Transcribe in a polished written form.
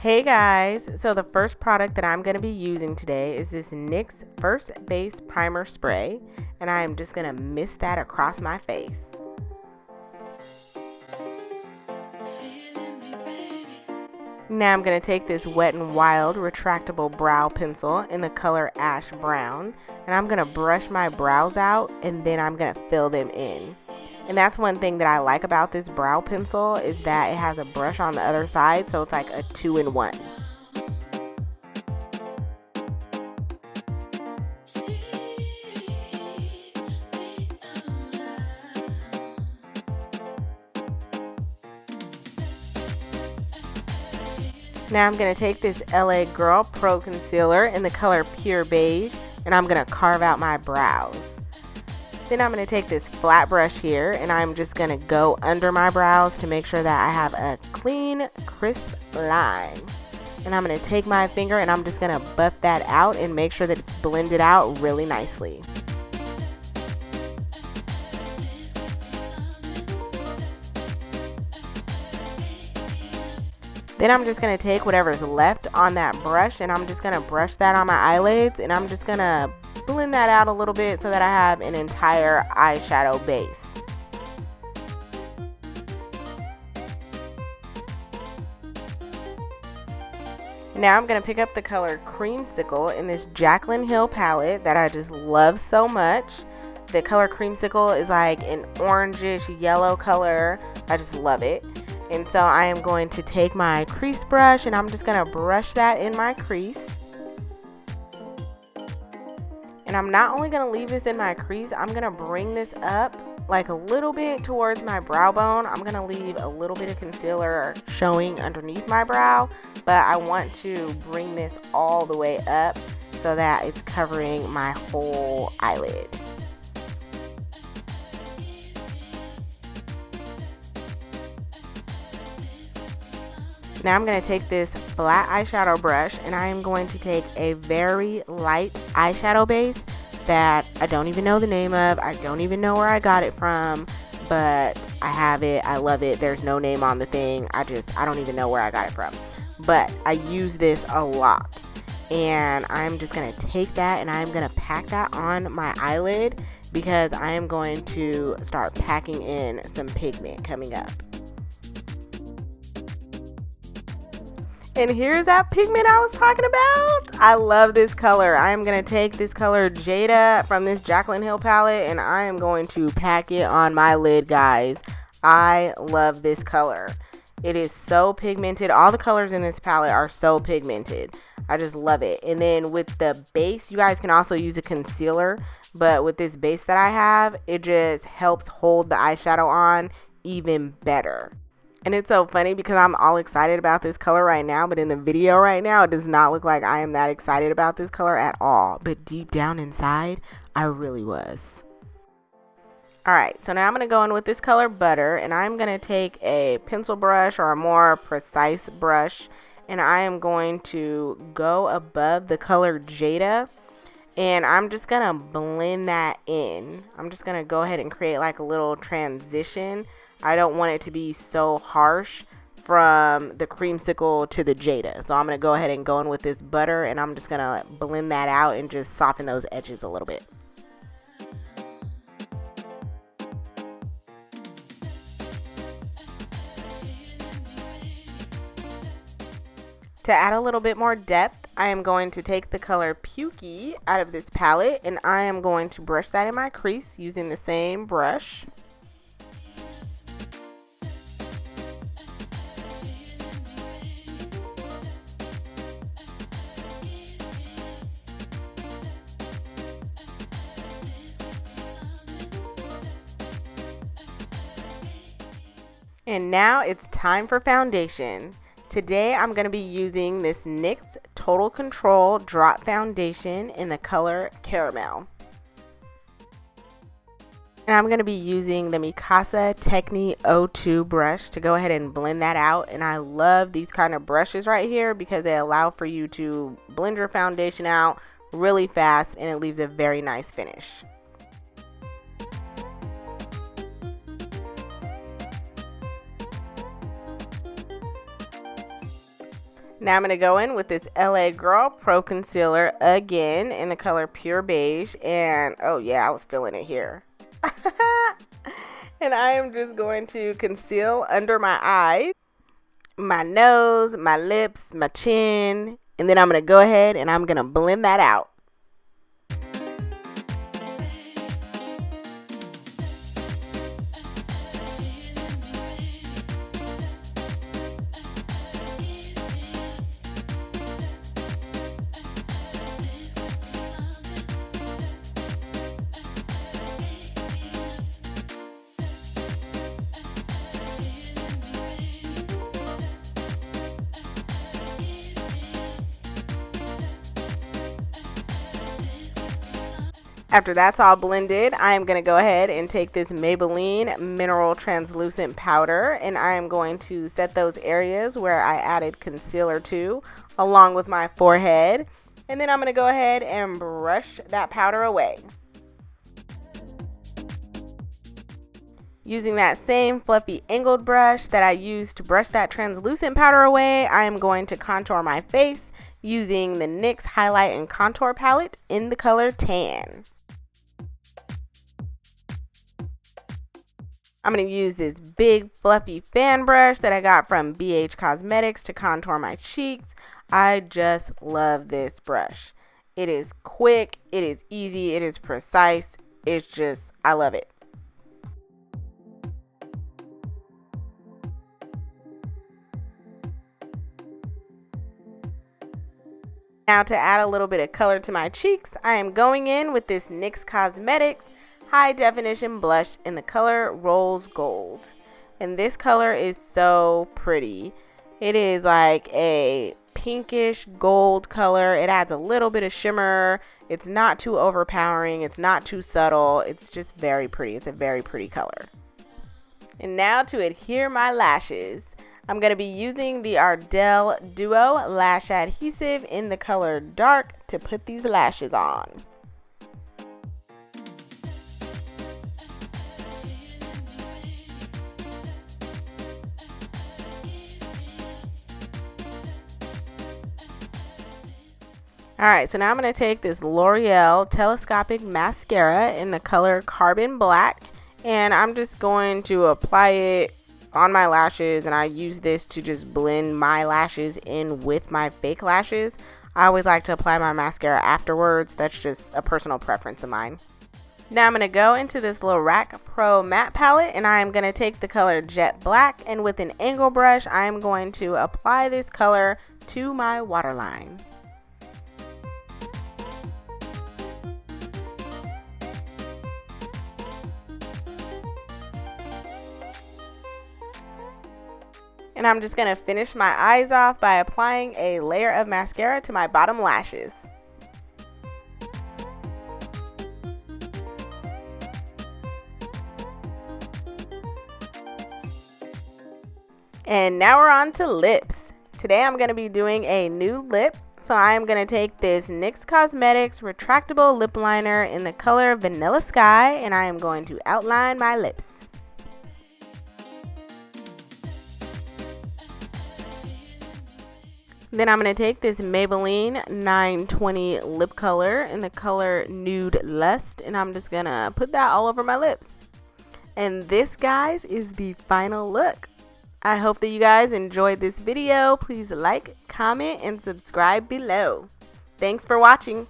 Hey guys, so the first product that I'm going to be using today is this NYX First Base Primer Spray, and I am just going to mist that across my face. Now I'm going to take this Wet n Wild retractable brow pencil in the color Ash Brown, and I'm going to brush my brows out and then I'm going to fill them in. And that's one thing that I like about this brow pencil is that it has a brush on the other side, so it's like a 2-in-1. Now I'm going to take this LA Girl Pro Concealer in the color Pure Beige, and I'm going to carve out my brows. Then I'm going to take this flat brush here and I'm just going to go under my brows to make sure that I have a clean, crisp line. And I'm going to take my finger and I'm just going to buff that out and make sure that it's blended out really nicely. Then I'm just going to take whatever's left on that brush and I'm just going to brush that on my eyelids, and I'm just going to blend that out a little bit so that I have an entire eyeshadow base. Now I'm going to pick up the color Creamsicle in this JACLYN Hill palette that I just love so much. The color Creamsicle is like an orangish yellow color. I just love it. And so I am going to take my crease brush and I'm just going to brush that in my crease. And I'm not only going to leave this in my crease, I'm going to bring this up like a little bit towards my brow bone. I'm going to leave a little bit of concealer showing underneath my brow, but I want to bring this all the way up so that it's covering my whole eyelid. Now I'm going to take this flat eyeshadow brush and I am going to take a very light eyeshadow base that I don't even know the name of. I don't even know where I got it from, but I have it. I love it. There's no name on the thing. I don't even know where I got it from, but I use this a lot. And I'm just going to take that and I'm going to pack that on my eyelid because I am going to start packing in some pigment coming up. And here's that pigment I was talking about. I love this color. I am going to take this color Jada from this JACLYN Hill palette and I am going to pack it on my lid, guys. I love this color. It is so pigmented. All the colors in this palette are so pigmented. I just love it. And then with the base, you guys can also use a concealer, but with this base that I have, it just helps hold the eyeshadow on even better. And it's so funny because I'm all excited about this color right now, but in the video right now, it does not look like I am that excited about this color at all. But deep down inside, I really was. Alright, so now I'm going to go in with this color Butter, and I'm going to take a pencil brush or a more precise brush, and I am going to go above the color Jada, and I'm just going to blend that in. I'm just going to go ahead and create like a little transition. I don't want it to be so harsh from the Creamsicle to the Jada. So I'm going to go ahead and go in with this Butter and I'm just going to blend that out and just soften those edges a little bit. To add a little bit more depth, I am going to take the color Pukey out of this palette and I am going to brush that in my crease using the same brush. And now it's time for foundation. Today I'm going to be using this NYX Total Control Drop Foundation in the color Caramel. And I'm going to be using the Mikasa Techni 02 brush to go ahead and blend that out. And I love these kind of brushes right here because they allow for you to blend your foundation out really fast and it leaves a very nice finish. Now I'm going to go in with this LA Girl Pro Concealer again in the color Pure Beige. And oh yeah, I was feeling it here. And I am just going to conceal under my eyes, my nose, my lips, my chin. And then I'm going to go ahead and I'm going to blend that out. After that's all blended, I am going to go ahead and take this Maybelline Mineral Translucent Powder, and I am going to set those areas where I added concealer to, along with my forehead. And then I'm going to go ahead and brush that powder away. Using that same fluffy angled brush that I used to brush that translucent powder away, I am going to contour my face using the NYX Highlight and Contour Palette in the color Tan. I'm going to use this big fluffy fan brush that I got from BH Cosmetics to contour my cheeks. I just love this brush. It is quick, it is easy, it is precise. It's just, I love it. Now to add a little bit of color to my cheeks, I am going in with this NYX Cosmetics High Definition Blush in the color Rose Gold. And this color is so pretty. It is like a pinkish gold color. It adds a little bit of shimmer. It's not too overpowering. It's not too subtle. It's just very pretty. It's a very pretty color. And now to adhere my lashes. I'm going to be using the Ardell Duo Lash Adhesive in the color Dark to put these lashes on. Alright, so now I'm going to take this L'Oreal Telescopic Mascara in the color Carbon Black, and I'm just going to apply it on my lashes, and I use this to just blend my lashes in with my fake lashes. I always like to apply my mascara afterwards. That's just a personal preference of mine. Now I'm going to go into this Lorac Pro Matte Palette, and I am going to take the color Jet Black, and with an angle brush I am going to apply this color to my waterline. And I'm just going to finish my eyes off by applying a layer of mascara to my bottom lashes. And now we're on to lips. Today I'm going to be doing a new lip. So I am going to take this NYX Cosmetics Retractable Lip Liner in the color Vanilla Sky, and I am going to outline my lips. Then I'm going to take this Maybelline 920 lip color in the color Nude Lust, and I'm just going to put that all over my lips. And this, guys, is the final look. I hope that you guys enjoyed this video. Please like, comment, and subscribe below. Thanks for watching.